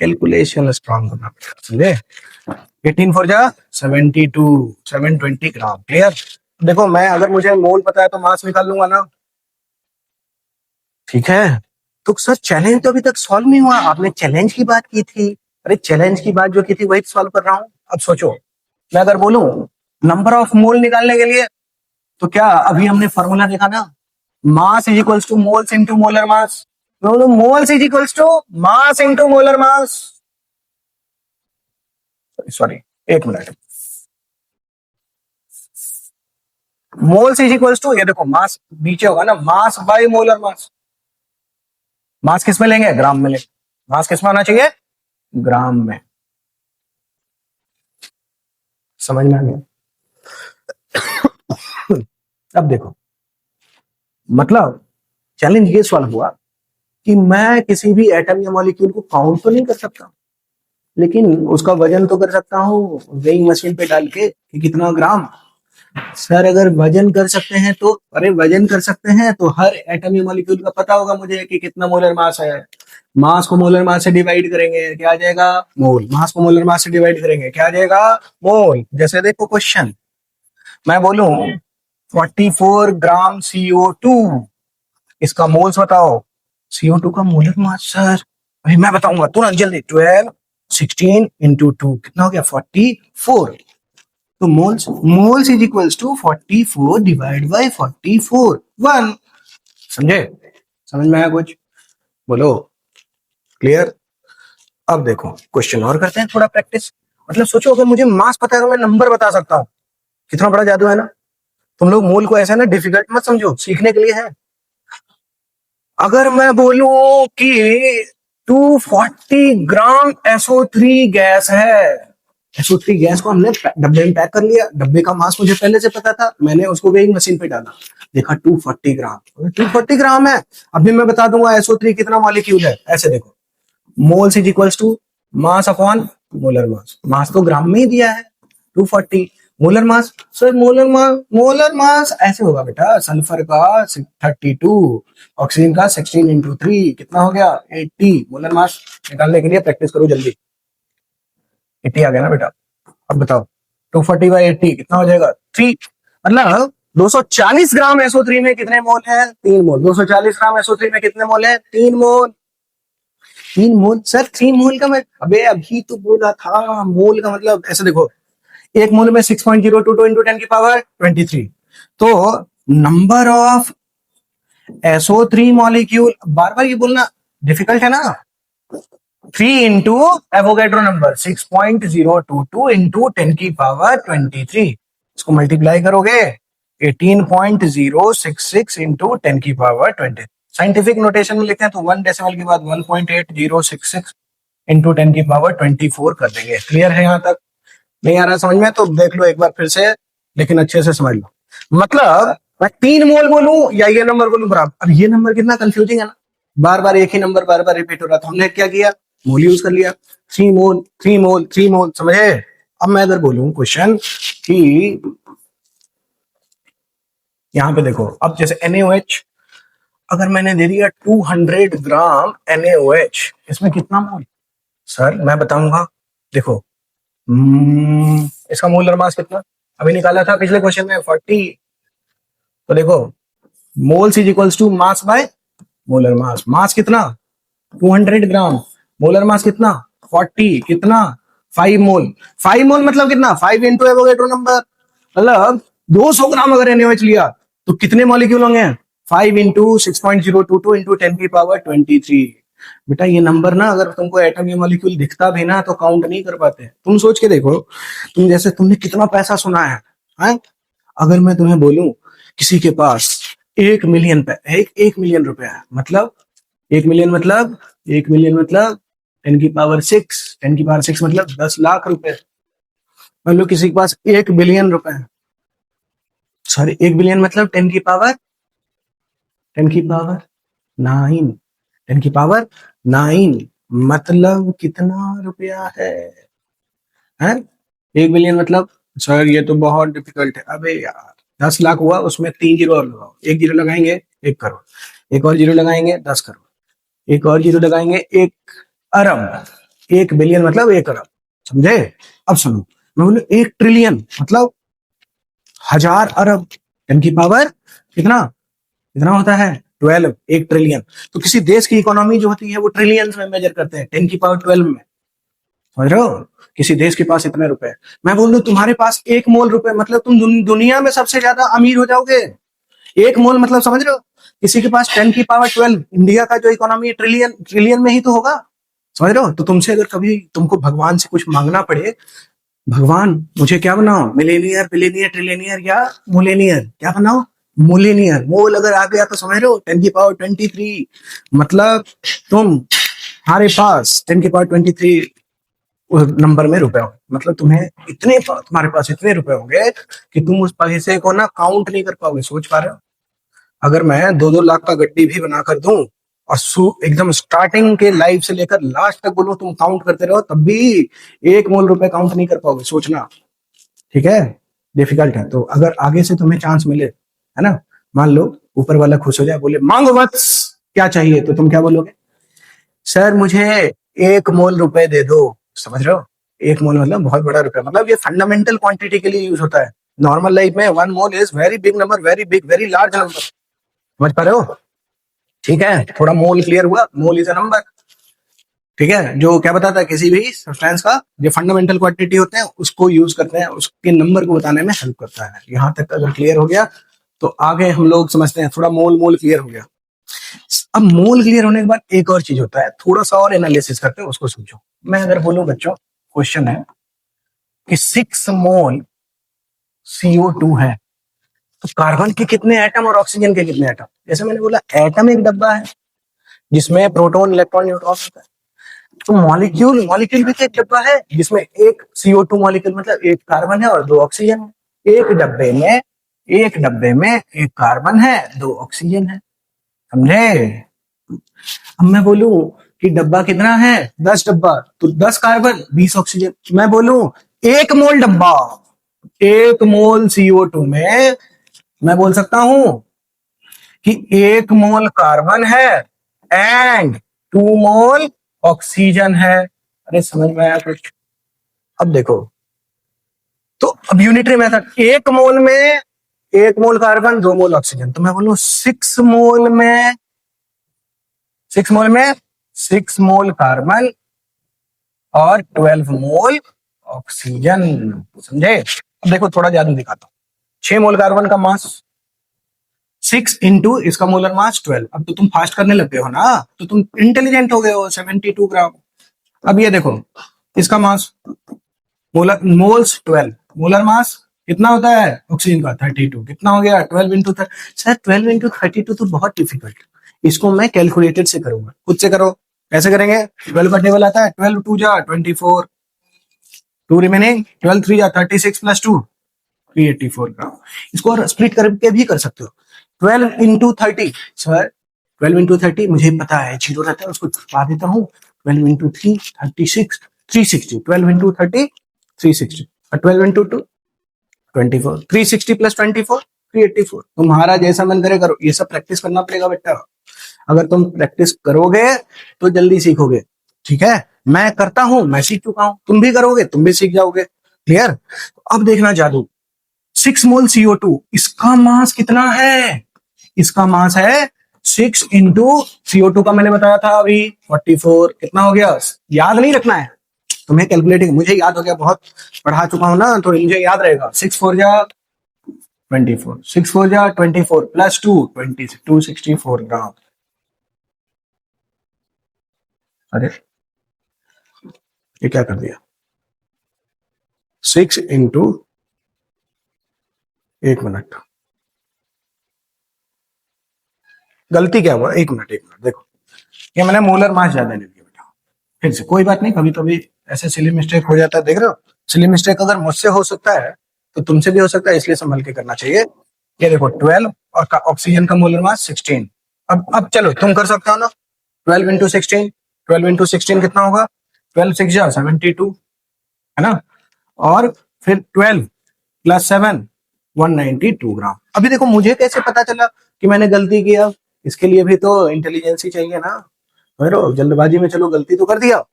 कैलकुलेशन स्ट्रॉन्ग होना पड़ेगा। समझे? 18 4 जा 72, 720 ग्राम। क्लियर? देखो मैं, अगर मुझे मोल पता है तो मास निकाल लूंगा ना, ठीक है? तो सर चैलेंज तो अभी तक सॉल्व नहीं हुआ, आपने चैलेंज की बात की थी। अरे चैलेंज की बात जो की थी वही सॉल्व कर रहा हूं। अब सोचो, मैं अगर बोलूं नंबर ऑफ मोल निकालने के लिए, तो क्या अभी हमने फॉर्मूला देखा ना, mass is equals to moles into molar mass. Moles is equals to mass into molar mass. Sorry, एक मिनट। मोल्स इज इक्वल्स टू, ये देखो मास नीचे होगा ना, मास बाय मोलर मास। मास किस में लेंगे? ग्राम में लेंगे। मास किस में होना चाहिए? ग्राम में। समझ में आ गया? अब देखो, मतलब चैलेंज ये सॉल्व हुआ कि मैं किसी भी एटम या मॉलिक्यूल को काउंट तो नहीं कर सकता, लेकिन उसका वजन तो कर सकता हूँ वेइंग मशीन पे डाल के कि कितना ग्राम। सर अगर वजन कर सकते हैं तो, अरे वजन कर सकते हैं तो हर एटम या मॉलिक्यूल का पता होगा मुझे कि कितना मोलर मास है। मास को मोलर मास से डिवाइड करेंगे, क्या आ जाएगा? मोल। मास को मोलर मास से डिवाइड करेंगे, क्या आ जाएगा? मोल। जैसे देखो क्वेश्चन, मैं बोलूं 44 ग्राम CO2, इसका मोल्स बताओ। CO2 का मोलर मास सर, अभी मैं बताऊंगा तुरंत जल्दी। 12 16 इंटू 2 कितना हो गया? 44। तो moles is equals to 44 divide by 44 1। समझे? समझ में आया कुछ? बोलो। क्लियर? अब देखो क्वेश्चन और करते हैं, थोड़ा प्रैक्टिस। मतलब सोचो, अगर मुझे मास पता है तो मैं नंबर बता सकता हूं। कितना बड़ा जादू है ना? तुम लोग मोल को ऐसा ना डिफिकल्ट मत समझो, सीखने के लिए है। अगर मैं बोलूं कि 240 ग्राम SO3 गैस है, SO3 गैस को हमने डब्बे में पैक कर लिया, डब्बे का मास मुझे पहले से पता था, मैंने उसको वेइंग मशीन पे डाला, देखा 240 ग्राम। 240 ग्राम है। अभी मैं बता दूंगा SO3 कितना मॉलिक्यूल है। ऐसे देखो, moles is equals to mass upon molar mass. Mass तो ग्राम में ही दिया है 240, molar mass, sir molar mass ऐसे होगा बेटा, सल्फर का 32, ऑक्सीजन का 16 इंटू 3 कितना हो गया 80। मोलर मास निकालने के लिए प्रैक्टिस करो जल्दी। 80 आ गया ना बेटा। अब बताओ 240/80 कितना हो जाएगा 3, मतलब 240 ग्राम SO3 में कितने मोल है 3 मोल। 240 ग्राम SO3 में कितने मोल है 3 मोल। 3 मोल सर, 3 मोल का मैं अबे अभी तो बोला था, मोल का मतलब ऐसे देखो, एक मोल में 6.022 इंटू 10 की पावर 23। तो नंबर ऑफ SO3 मॉलिक्यूल, बार बार ये बोलना डिफिकल्ट है ना, 3 इंटू एवोगैड्रो नंबर 6.022 इंटू 10 की पावर 23, इसको मल्टीप्लाई करोगे 18.066 इंटू 10 की पावर 20। साइंटिफिक नोटेशन में लिखते हैं तो 1 डेसिमल के बाद 1.8066 इंटू 10 की पावर 24 कर देंगे। क्लियर है? यहां तक नहीं आ रहा समझ में तो देख लो एक बार फिर से, लेकिन अच्छे से समझ लो। मतलब मैं 3 मोल बोलूं या ये नंबर बोलूं बराबर। अब ये नंबर कितना कंफ्यूजिंग है ना, बार बार एक ही नंबर बार बार रिपीट हो रहा था, हमने क्या किया मोल यूज कर लिया। 3 मोल 3 मोल 3 मोल, समझे? अब मैं अगर बोलूं क्वेश्चन कि यहां पे देखो, अब जैसे NaOH अगर मैंने दे दिया 200 ग्राम NaOH, इसमें कितना मोल? सर मैं बताऊंगा, देखो इसका मोलर मास कितना अभी निकाला था पिछले क्वेश्चन में 40। तो देखो moles is equals to mass by molar mass. Mass कितना 200 ग्राम, मोलर मास कितना 40, कितना 5 मोल। 5 मोल मतलब कितना 5 इंटू एवोगैड्रो नंबर, मतलब 200 ग्राम अगर NaOH लिया तो कितने मॉलिक्यूल होंगे 5 इंटू 6.022 इंटू 10 की पावर 23। बेटा ये नंबर ना अगर तुमको एटम या मॉलिक्यूल दिखता भी ना तो काउंट नहीं कर पाते। तुम सोच के देखो, तुम जैसे तुमने कितना पैसा सुना है? अगर मैं तुम्हें बोलूं किसी के पास 1 मिलियन एक मिलियन रुपया है, मतलब 1 मिलियन मतलब 1 मिलियन मतलब 10 की पावर 6, 10 की पावर 6 मतलब 10 लाख रुपए। मान लो किसी के पास 1 बिलियन रुपए है, सॉरी 1 बिलियन मतलब 10 की पावर 9, 10 की पावर 9 मतलब कितना रुपया है? 1 बिलियन मतलब, सर ये तो बहुत डिफिकल्ट है। अबे यार 10 लाख हुआ, उसमें 3 जीरो और लगाओ, एक जीरो लगाएंगे 1 करोड़, एक और जीरो लगाएंगे 10 करोड़, एक और जीरो लगाएंगे 1 अरब, 1 बिलियन मतलब 1 अरब, समझे? अब सुनो, मैं बोलूं 1 ट्रिलियन मतलब 1000 अरब, 10 की पावर कितना कितना होता है 12, 1 ट्रिलियन। तो किसी देश की इकोनॉमी जो होती है वो ट्रिलियंस में मेजर करते हैं, 10 की पावर 12 में, समझ रहे हो? किसी देश के पास इतने रुपए, मैं बोल दूं तुम्हारे पास 1 मोल रुपए मतलब तुम दुनिया में सबसे ज्यादा अमीर हो जाओगे। 1 मोल मतलब समझ रहे हो, किसी के पास 10 की पावर 12, इंडिया का जो इकोनॉमी ट्रिलियन ट्रिलियन में ही तो होगा, समझ रहे हो? तो तुमसे अगर कभी तुमको भगवान से कुछ मांगना पड़े, भगवान मुझे क्या बनाओ, मिलेनियर बिलेनियर ट्रिलियनियर या मोलेनियर, क्या बनाओ मोलेनियर, मोल अगर आ गया तो समझ रहे हो 10 की पावर 23, मतलब तुम्हारे पास 10 की पावर 23 नंबर में रुपए होंगे, मतलब तुम्हारे पास इतने रुपए होंगे कि तुम उस पैसे को ना काउंट नहीं कर पाओगे। सोच पा रहे हो? अगर मैं 2-2 लाख का गड्डी भी बनाकर दूं और एकदम स्टार्टिंग के लाइफ से लेकर लास्ट तक बोलूं तुम काउंट करते रहो तब भी 1 मोल रुपए काउंट नहीं कर पाओगे, सोचना, ठीक है? डिफिकल्ट है। तो अगर आगे से तुम्हें चांस मिले, है ना, मान लो ऊपर वाला खुश हो जाए, बोले मांगो मत क्या चाहिए, तो तुम क्या बोलोगे? सर मुझे 1 मोल रुपए दे दो, समझ रहे हो? 1 मोल मतलब बहुत बड़ा रुपया, मतलब ये फंडामेंटल क्वांटिटी के लिए यूज होता है। नॉर्मल लाइफ में 1 mole is very big number, very big very large number, समझ पा रहे हो? ठीक है, थोड़ा मोल क्लियर हुआ, मोल इज अ नंबर, ठीक है, जो क्या बताता है किसी भी सब्सटेंस का जो फंडामेंटल क्वांटिटी होते हैं उसको यूज करते हैं, उसके नंबर को बताने में हेल्प करता है। यहां तक अगर क्लियर हो गया तो आगे हम लोग समझते हैं, थोड़ा मोल मोल क्लियर हो गया। अब मोल क्लियर होने के बाद एक और चीज होता है, थोड़ा सा और एनालिसिस करते हैं, उसको समझो। मैं अगर बोलूं बच्चों, क्वेश्चन है कि 6 मोल CO2 है, तो कार्बन के कितने एटम और ऑक्सीजन के कितने एटम? जैसे मैंने बोला एटम एक डब्बा है जिसमें प्रोटॉन इलेक्ट्रॉन न्यूट्रॉन होता है, तो मॉलिक्यूल मॉलिक्यूल भी तो एक डब्बा है जिसमें एक CO2 मॉलिक्यूल मतलब एक कार्बन है और 2 ऑक्सीजन है। एक डब्बे में एक कार्बन है 2 ऑक्सीजन है, समझे? अब मैं बोलूं कि डब्बा कितना है 10 डब्बा, तो 10 कार्बन 20 ऑक्सीजन। मैं बोलूं 1 मोल डब्बा, एक मोल CO2 में मैं बोल सकता हूं कि 1 मोल कार्बन है एंड 2 मोल ऑक्सीजन है। अरे समझ में आया कुछ? अब देखो, तो अब यूनिटरी मेथड, 1 मोल में 1 मोल कार्बन, 2 मोल ऑक्सीजन, तो मैं बोलूं 6 मोल कार्बन और 12 मोल ऑक्सीजन। समझे? अब देखो थोड़ा जादू दिखाता हूं। 6 मोल कार्बन का मास 6 इंटू इसका मोलर मास 12। अब तो तुम फास्ट करने लग गए हो ना, तो तुम इंटेलिजेंट हो गए हो। 72 ग्राम। अब ये देखो, इसका mass molar moles 12, molar mass कितना होता है ऑक्सीजन का 32। कितना हो गया 12 इंटू 30। सर 12 इंटू 32 तो बहुत डिफिकल्ट, इसको मैं कैलकुलेटेड से करूंगा। खुद से करो। कैसे करेंगे? 12 का टेबल आता है, 12 टू जा 24, 2 रिमेनिंग, 12 3 जा 36 प्लस 2 384 ग्राम। इसको और स्प्लिट करके भी कर सकते हो। 12 इंटू 30, सर 12 इंटू 30 मुझे पता है, जीरो रहता है उसको छुपा देता हूँ। 12 इंटू 3 36, 360। 12 इंटू 30 360 और 12 इंटू 2 24। 360 प्लस 24 384। तुम्हारा जैसा मन करे करो, ये सब प्रैक्टिस करना पड़ेगा बेटा। अगर तुम प्रैक्टिस करोगे तो जल्दी सीखोगे। ठीक है, मैं करता हूं, मैं सीख चुका हूं, तुम भी करोगे तुम भी सीख जाओगे। क्लियर? अब देखना जादू। 6 मोल CO2, इसका मास कितना है? इसका मास है 6 इंटू CO2 का मैंने बताया था अभी 44। कितना हो गया? याद नहीं रखना है तुम्हें कैलकुलेटिंग, मुझे याद हो गया, बहुत पढ़ा चुका हूं ना, तो मुझे याद रहेगा। 6 4 जा 24, 6 4 जा 24 प्लस 2 20, 264 ग्राम। अरे ये क्या कर दिया? 6 इंटू, एक मिनट, गलती क्या हुआ? एक मिनट एक मिनट, देखो ये मैंने मोलर मास ज्यादा ले लिया बेटा। फिर से कोई बात नहीं, कभी कभी ऐसे सिली मिस्टेक हो जाता है, देख रहे हो? सिली मिस्टेक अगर मुझसे हो सकता है तो तुमसे भी हो सकता है, इसलिए संभल के करना चाहिए। ये देखो 12 और ऑक्सीजन का मोलर मास 16। अब चलो तुम कर सकते हो ना। 12 इंटू 16, 12 इंटू 16 कितना होगा? 12 6 जा 72, है ना? और फिर 12 प्लस 7 192 ग्राम। अभी देखो मुझे कैसे पता चला कि मैंने गलती किया? इसके लिए भी तो इंटेलिजेंस ही चाहिए ना। जल्दबाजी में चलो गलती तो कर दिया,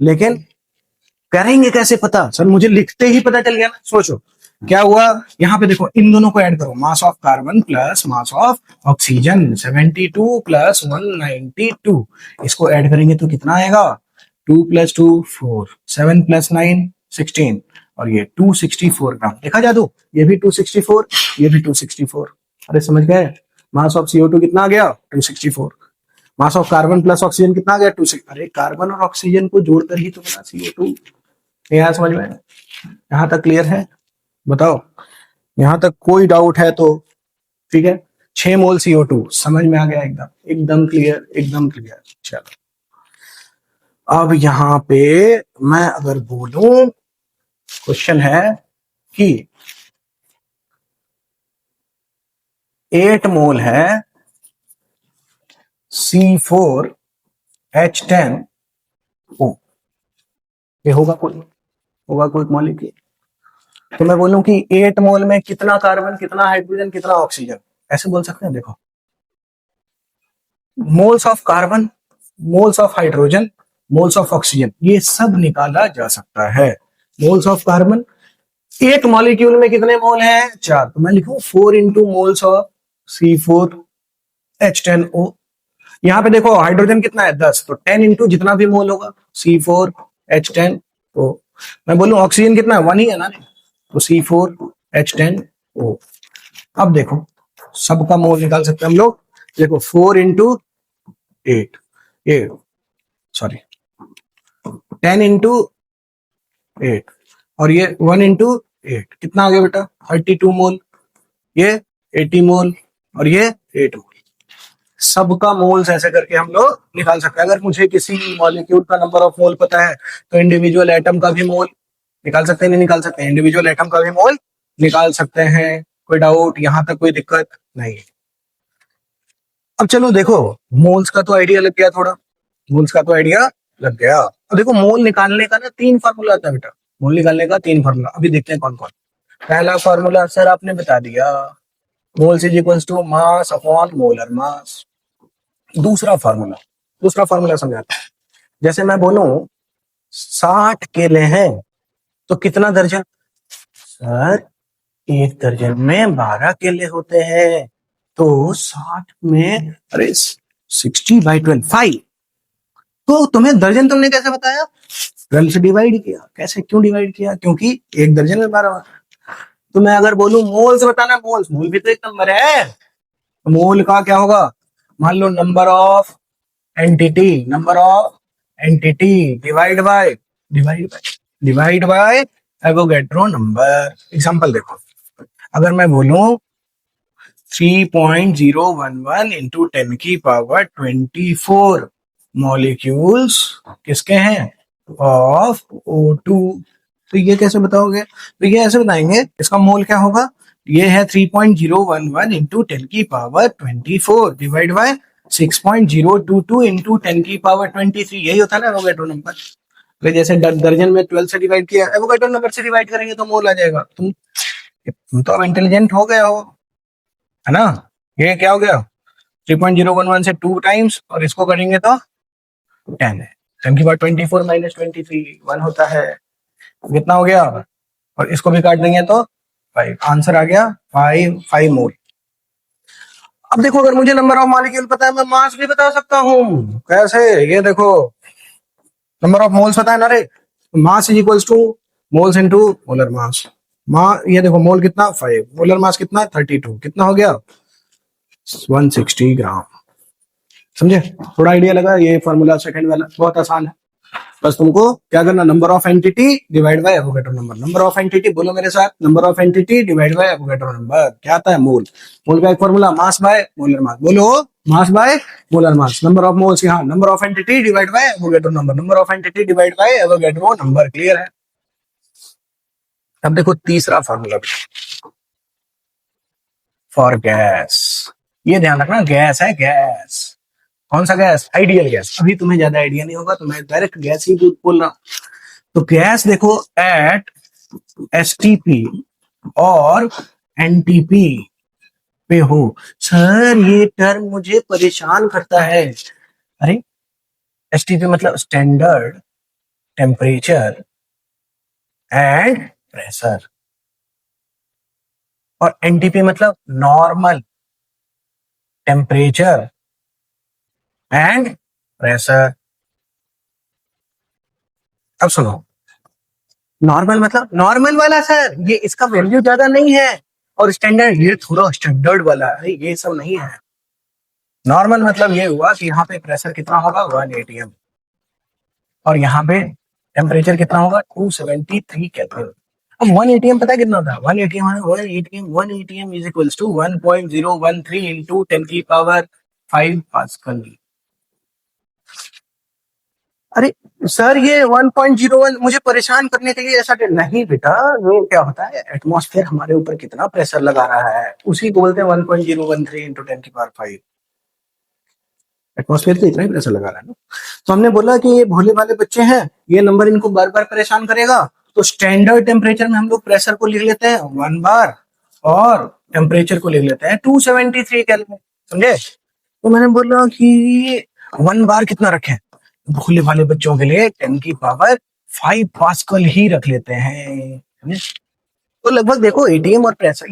लेकिन करेंगे कैसे पता? सर मुझे लिखते ही पता चल गया ना। सोचो क्या हुआ। यहाँ पे देखो, इन दोनों को ऐड करो, mass of carbon plus mass of oxygen, 72 plus 192। इसको ऐड करेंगे तो कितना आएगा? 2 प्लस 2 4, 7 प्लस 9 16, और ये 264 ग्राम। देखा जादू? ये भी 264, ये भी 264। अरे समझ गए? मास ऑफ CO2 कितना आ गया? 264। Mass of carbon plus oxygen कितना आ गया? 2। अरे कार्बन और ऑक्सीजन को जोड़कर ही तो बना CO2। यहाँ समझ में? यहाँ तक क्लियर है? बताओ, यहाँ तक कोई डाउट है तो? ठीक है, 6 मोल CO2 समझ में आ गया? एकदम एकदम क्लियर, एकदम क्लियर। चलो अब यहाँ पे मैं अगर बोलूं, क्वेश्चन है कि 8 मोल है C4H10O। ये होगा कोई मॉलिक्यूल? तो मैं बोलूं कि 8 मोल में कितना कार्बन, कितना हाइड्रोजन, कितना ऑक्सीजन, ऐसे बोल सकते हैं। देखो, moles of carbon, moles of hydrogen, moles of oxygen, ये सब निकाला जा सकता है। मोल्स ऑफ कार्बन, एक मॉलिक्यूल में कितने मोल हैं? 4, तो मैं लिखूं 4 इंटू मोल्स ऑफ C4H10O। यहाँ पे देखो हाइड्रोजन कितना है? 10, तो 10 इंटू जितना भी मोल होगा C4H10O। मैं बोलूं ऑक्सीजन कितना है? 1 ही है ना, तो C4H10O। अब देखो सबका मोल निकाल सकते हैं हम लोग। देखो 4 इंटू 8, ये सॉरी 10 इंटू 8, और ये 1 इंटू 8, कितना आ गया बेटा? 32 मोल। ये 80 मोल और ये 8 मोल। सबका मोल्स ऐसे करके हम लोग निकाल सकते हैं। अगर मुझे किसी मॉलिक्यूल का नंबर ऑफ मोल पता है तो इंडिविजुअल एटम का भी मोल निकाल सकते हैं, नहीं निकाल सकते हैं? इंडिविजुअल एटम का भी मोल निकाल सकते हैं। कोई डाउट? यहां तक कोई दिक्कत नहीं? अब चलो देखो, मोल्स का तो आइडिया लग गया थोड़ा, मोल्स का तो आइडिया लग गया। अब देखो मोल निकालने का ना 3 फार्मूला आता है बेटा। मोल निकालने का 3 फार्मूला, अभी देखते हैं कौन कौन। पहला फॉर्मूला सर आपने बता दिया, moles is equals to mass upon molar mass. दूसरा फॉर्मूला समझाता है। जैसे मैं बोलूं 60 केले हैं तो कितना दर्जन? सर एक दर्जन में 12 केले होते हैं, तो 60 में अरे 60/12 5। तो तुम्हें दर्जन तुमने कैसे बताया? 12 से डिवाइड किया। कैसे, क्यों डिवाइड किया? क्योंकि एक दर्जन में 12। तो मैं अगर बोलूं मोल से बताना, मोल भी तो एक नंबर है। मोल का क्या होगा? मान लो number of entity divide by Avogadro number. Example देखो, अगर मैं बोलूं 3.011 इंटू 10⁻²4 मॉलिक्यूल्स किसके हैं? Of O2। तो ये कैसे बताओगे? तो ये ऐसे बताएंगे, इसका मोल क्या होगा? ये है 3.011 इंटू 10⁻²4 डिवाइड बाय 6.022 इंटू 10⁻23। यही होता है ना एवोगैड्रो नंबर। तो जैसे दर्जन में 12 से डिवाइड किया, एवोगैड्रो नंबर से डिवाइड करेंगे तो मोल आ जाएगा। तुम तो अब इंटेलिजेंट हो गए हो, है ना? ये क्या हो गया? 3.011 से 2 टाइम्स, और इसको करेंगे तो 10 है। 10⁻24 माइनस 23 1 होता है। कितना हो गया? और इसको भी काट देंगे तो 5। आंसर आ गया 5 मोल। अब देखो, अगर मुझे नंबर ऑफ मॉलिक्यूल पता है, मैं मास भी बता सकता हूँ। कैसे? ये देखो, नंबर ऑफ मोल्स पता है ना रे, मास is equals to moles into molar mass. ये देखो, मोल कितना 5, मोलर मास कितना 32, कितना हो गया 160 ग्राम। समझे? थोड़ा आइडिया लगा? ये फॉर्मूला सेकंड वाला बहुत आसान है। बस तुमको क्या करना, number of entity divide by Avogadro number. Number of entity बोलो मेरे साथ, number of entity divide by Avogadro number. क्या आता है? मोल। मोल का एक formula mass by molar mass. बोलो, mass by molar mass. Number of moles, यहाँ number of entity divide by Avogadro number. Number of entity divide by Avogadro number. Clear है? अब देखो तीसरा फॉर्मूला फॉर गैस। ये ध्यान रखना, गैस है, गैस। कौन सा गैस? Ideal gas. अभी तुम्हें ज्यादा आइडिया नहीं होगा तो मैं डायरेक्ट गैस ही बोल रहा हूं। तो गैस देखो, एट एसटीपी और एनटीपी पे हो। सर ये टर्म मुझे परेशान करता है। अरे एसटीपी मतलब स्टैंडर्ड टेम्परेचर एंड प्रेशर, और एनटीपी मतलब नॉर्मल टेम्परेचर एंड प्रेशर। अब सुनो, नॉर्मल मतलब नॉर्मल वाला सर, ये इसका वैल्यू ज्यादा नहीं है, और स्टैंडर्ड ये थोड़ा स्टैंडर्ड वाला है। ये सब नहीं है। नॉर्मल मतलब ये हुआ कि यहाँ पे प्रेशर कितना होगा 1 atm, और यहाँ पे टेम्परेचर कितना होगा 273 केल्विन। अब 1 atm पता है कितना होता है? 1 atm is equals to 1.013 into 10⁵ pascal. अरे सर ये 1.01 मुझे परेशान करने के लिए ऐसा नहीं बेटा। ये क्या होता है, एटमॉस्फेयर हमारे ऊपर कितना प्रेशर लगा रहा है उसी को बोलते हैं 1.013 इंटू 10⁵। एटमॉस्फेयर तो इतना ही प्रेशर लगा रहा है ना। तो हमने बोला कि ये भोले भाले बच्चे हैं, ये नंबर इनको बार बार परेशान करेगा, तो स्टैंडर्ड टेम्परेचर में हम लोग प्रेशर को लिख लेते हैं 1 बार, और टेम्परेचर को लिख लेते हैं 273 केल्विन। समझे? तो मैंने बोला कि 1 बार कितना रखें? भोले भाले बच्चों के लिए 10⁵ पास्कल ही रख लेते हैं। तो लगभग देखो एटीएम और प्रेशर,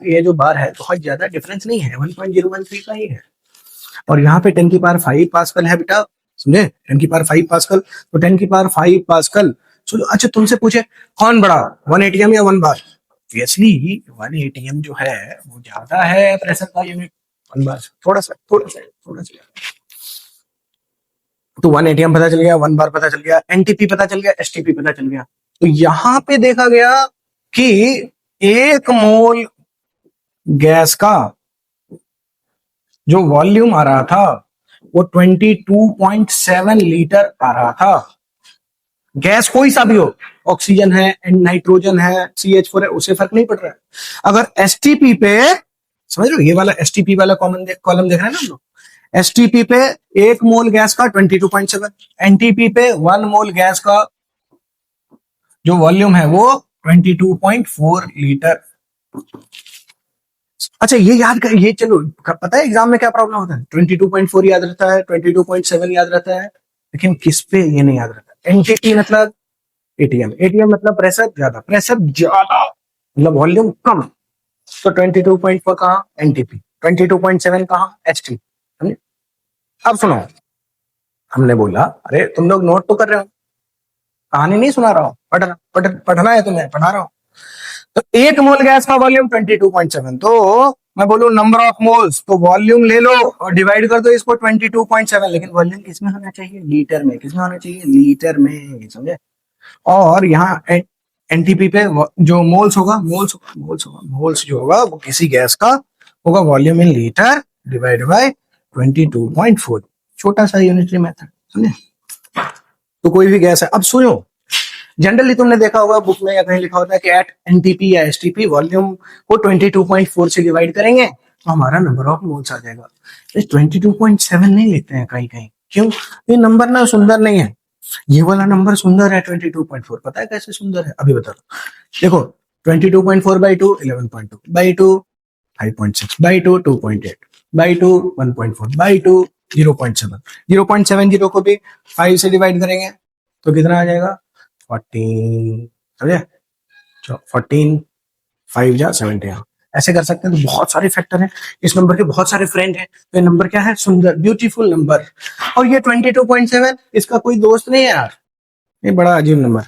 ये जो बार है बहुत ज्यादा डिफरेंस नहीं है, 1.013 का ही है। और यहाँ पे 10⁵ पास्कल है बेटा। समझे? 10⁵ पास्कल। तो 10⁵ पास्कल। अच्छा तुमसे पूछे कौन बड़ा, 1 एटीएम या 1 बार? ऑब्वियसली 1 एटीएम जो है वो ज्यादा है प्रेशर का यूनिट 1 बार से, थोड़ा सा। तो 1 एटीएम पता चल गया, 1 बार पता चल गया, एनटीपी पता चल गया, एसटीपी पता चल गया। तो यहां पे देखा गया कि 1 मोल गैस का जो वॉल्यूम आ रहा था वो 22.7 लीटर आ रहा था। गैस कोई सा भी हो, ऑक्सीजन है, नाइट्रोजन है, CH4 है, उसे फर्क नहीं पड़ रहा है। अगर एसटीपी पे, समझ लो, ये वाला एसटीपी वाला कॉलम देख रहे हैं ना हम लोग। एसटीपी पे 1 मोल गैस का 22.7, एनटीपी पे 1 मोल गैस का जो वॉल्यूम है वो 22.4 लीटर। अच्छा ये याद कर, ये चलो पता है एग्जाम में क्या प्रॉब्लम होता है, 22.4 याद रहता है, 22.7 याद रहता है, लेकिन किस पे ये नहीं याद रहता। एनटीटी मतलब एटीएम, एटीएम मतलब प्रेशर ज्यादा मतलब वॉल्यूम कम। तो 22.4 कहाँ एनटीपी, 22.7 कहाँ एचटी। समझे? अब सुनो, हमने बोला अरे तुम लोग नोट तो कर रहे हो, कहानी नहीं सुना रहा हूँ, पढ़ना है तुम्हें, पढ़ा रहा हूँ। तो एक मोल गैस का वॉल्यूम 22.7, तो मैं बोलूं नंबर ऑफ मोल्स, तो वॉल्यूम ले लो और डिवाइड कर दो इसको 22.7, लेकिन वॉल्यूम किसमें होना चाहिए, लीटर में। किसमें होना चाहिए, लीटर में। समझे? और यहाँ एनटीपी पे जो मोल्स होगा, मोल्स जो होगा वो किसी गैस का होगा volume in litre divide by 22.4। छोटा सा यूनिटरी मेथड। समझे? तो कोई भी गैस है, अब सुनो, जनरली तुमने देखा होगा बुक में या कहीं लिखा होता है कि एट एनटीपी या एसटीपी वॉल्यूम को 22.4 से डिवाइड करेंगे तो हमारा नंबर ऑफ मोल्स आ जाएगा। 22.7 नहीं लेते हैं कहीं कहीं, क्यों? ये नंबर ना सुंदर नहीं है, ये वाला नंबर सुंदर है 22.4। पता है कैसे सुंदर है, अभी बता दो। देखो 22.4 by 2 11.2 by 2 5.6 by 2 2.8 by 2 1.4 by 2 0.7। 0.70 को भी 5 से डिवाइड करेंगे तो कितना आ जाएगा 14। समझे? 14 5 जा 70। ऐसे कर सकते हैं। तो बहुत सारे फैक्टर हैं, इस नंबर के बहुत सारे फ्रेंड हैं, तो ये नंबर क्या है, सुंदर, ब्यूटीफुल नंबर। और ये 22.7 इसका कोई दोस्त नहीं है यार, ये बड़ा अजीब नंबर।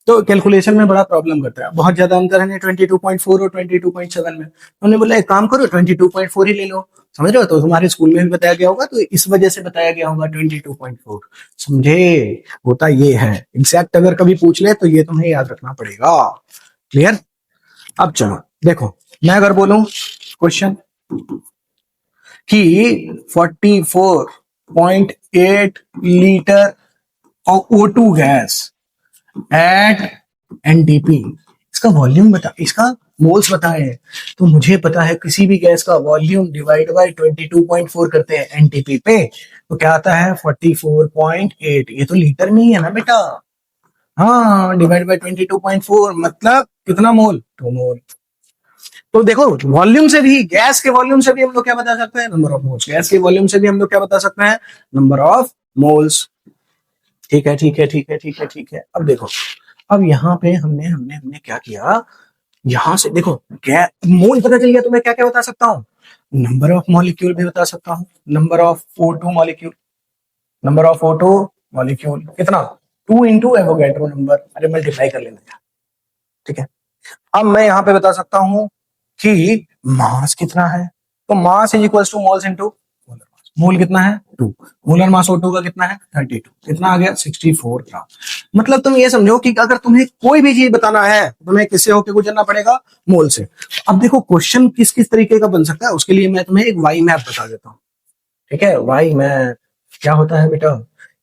तो कैलकुलेशन में बड़ा प्रॉब्लम करता है, बहुत ज्यादा अंतर है 22.4 और 22.7 में। उन्होंने बोला एक काम करो 22.4 ही ले लो। समझ रहे हो? तो तुम्हारे स्कूल में भी बताया गया होगा, तो इस वजह से बताया गया होगा 22.4। समझे? होता ये है, एग्जैक्ट अगर कभी पूछ ले तो ये तुम्हें याद रखना पड़ेगा। क्लियर? अब चलो देखो, मैं अगर बोलूं क्वेश्चन कि 44.8 litre of O2 gas at NTP, इसका वॉल्यूम बता, इसका मोल्स बताए। तो मुझे पता है किसी भी गैस का वॉल्यूम डिवाइड बाय 22.4 करते हैं एनटीपी पे, तो क्या आता है 44.8। ये तो लीटर में ही है ना बेटा। हाँ, डिवाइड बाय 22.4 मतलब कितना मोल, 2 मोल। तो देखो वॉल्यूम से भी, गैस के वॉल्यूम से भी हम लोग क्या बता सकते हैं, नंबर ऑफ मोल्स। गैस के वॉल्यूम से भी हम लोग क्या बता सकते हैं, नंबर ऑफ मोल्स। ठीक है, ठीक है, ठीक है, ठीक है, ठीक है। अब देखो, अब यहाँ पे हमने हमने हमने क्या किया, यहां से देखो मोल पता चल गया तो मैं क्या क्या बता सकता हूँ, नंबर ऑफ मॉलिक्यूल भी बता सकता हूँ, number of O2 molecule, number of O2 molecule कितना, 2 इंटू एवोगैड्रो नंबर, अरे मल्टीप्लाई कर लेना। ठीक है, अब मैं यहाँ पे बता सकता हूँ कि मास कितना है, तो mass is equal to moles into molar mass. Mole कितना है 2, मोलर मास O2 का कितना है 32, कितना आ गया 64 ग्राम। मतलब तुम ये समझो कि अगर तुम्हें कोई भी चीज बताना है तुम्हें किससे होकर गुजरना पड़ेगा, मोल से। अब देखो क्वेश्चन किस किस तरीके का बन सकता है, उसके लिए मैं तुम्हें एक वाई मैप बता देता हूँ। ठीक है, वाई मैप क्या होता है बेटा,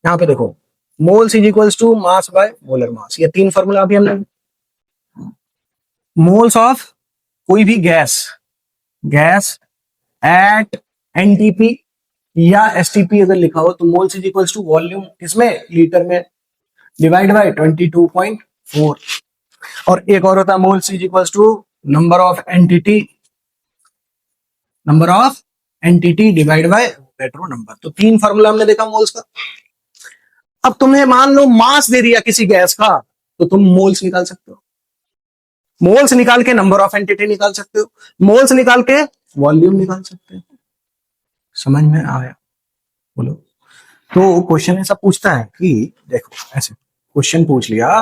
यहाँ पे देखो, moles is equal to mass by molar mass, ये 3 फॉर्मूला अभी हमने। मोल्स ऑफ कोई भी गैस, गैस एट एनटीपी या एसटीपी अगर लिखा हो तो moles is equals to volume किसमें, लीटर में, डिवाइड बाय 22.4। और एक और होता है moles is equals to number of entity, number of entity divide by पेट्रो नंबर। तो 3 फार्मूला हमने देखा मोल्स का। अब तुम्हें मान लो मास दे दिया किसी गैस का, तो तुम मोल्स निकाल सकते हो, मोल्स निकाल के नंबर ऑफ एंटिटी निकाल सकते हो, मोल्स निकाल के वॉल्यूम निकाल सकते हो। समझ में आया? बोलो। तो क्वेश्चन ऐसा पूछता है कि देखो, ऐसे क्वेश्चन पूछ लिया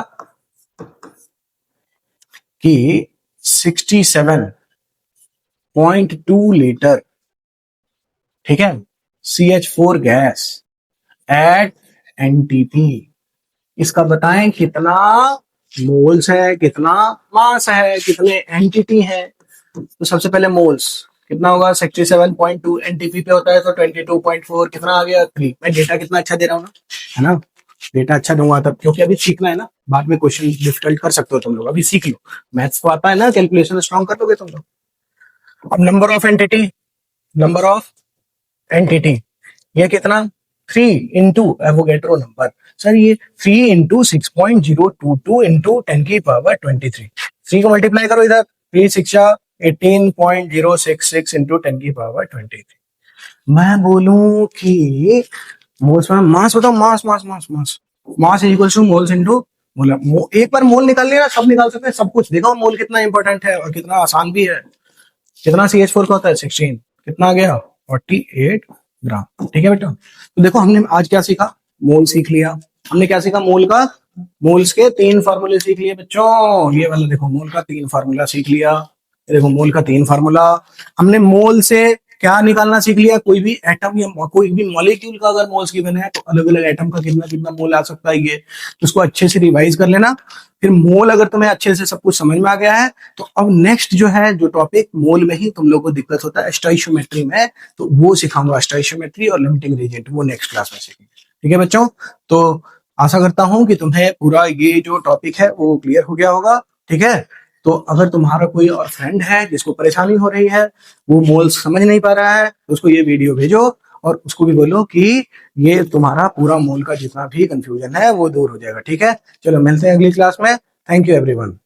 कि 67.2 लीटर, ठीक है, CH4 गैस एट एनटीपी, इसका बताएं कितना मोल्स है, कितना मास है, कितने एंटिटी है। तो सबसे पहले मोल्स कितना होगा, 67.2 एनटीपी पे होता है तो 22.4 कितना आ गया 3। मैं डेटा कितना अच्छा दे रहा हूँ ना, है ना, डेटा अच्छा दूंगा तब, क्योंकि अभी सीखना है ना, बाद में क्वेश्चन डिफिकल्ट कर सकते हो तुम लोग, अभी सीख लो, मैथ्स तो आता है ना, कैलकुलेशन स्ट्रॉन्ग कर लोगे तुम लोग। अब number of entity, number of entity ये कितना, 3 इंटू एवोगैड्रो नंबर। सर ये 3 इंटू 6.022 इंटू 10 की पावर 23, 3 को मल्टीप्लाई करो इधर, 3 6 18.066 इंटू 10⁻23। मैं बोलूं कि मोल्स में मास बताओ, mass mass mass mass mass is equals to moles into mole. एक बार मोल निकाल लिया सब निकाल सकते हैं, सब कुछ। देखो मोल कितना इंपॉर्टेंट है और कितना आसान भी है। कितना CH4 का होता है 16, कितना आ गया 48 ग्राम। ठीक है बेटा, तो देखो हमने आज क्या सीखा, मोल सीख लिया। हमने क्या सीखा, मोल का, मोल्स के 3 फार्मूले सीख लिए बच्चों। ये वाला देखो मोल का 3 फार्मूला सीख लिया। ये देखो मोल का 3 फार्मूला। हमने मोल से क्या निकालना सीख लिया, कोई भी एटम या कोई भी मॉलिक्यूल का अगर मोल्स गिवन है तो अलग अलग एटम का कितना कितना मोल आ सकता है, ये तो उसको अच्छे से रिवाइज कर लेना। फिर मोल अगर तुम्हें अच्छे से सब कुछ समझ में आ गया है तो अब नेक्स्ट जो है, जो टॉपिक मोल में ही तुम लोगों को दिक्कत होता है स्टोइशियोमेट्री में, तो वो सिखाऊंगा, स्टोइशियोमेट्री और लिमिटिंग रीजेंट, वो नेक्स्ट क्लास में सीखेंगे। ठीक है बच्चों, तो आशा करता हूं कि तुम्हें पूरा ये जो टॉपिक है वो क्लियर हो गया होगा। ठीक है, तो अगर तुम्हारा कोई और फ्रेंड है जिसको परेशानी हो रही है, वो मोल्स समझ नहीं पा रहा है, तो उसको ये वीडियो भेजो और उसको भी बोलो कि ये तुम्हारा पूरा मोल का जितना भी कंफ्यूजन है वो दूर हो जाएगा। ठीक है, चलो मिलते हैं अगली क्लास में। Thank you everyone.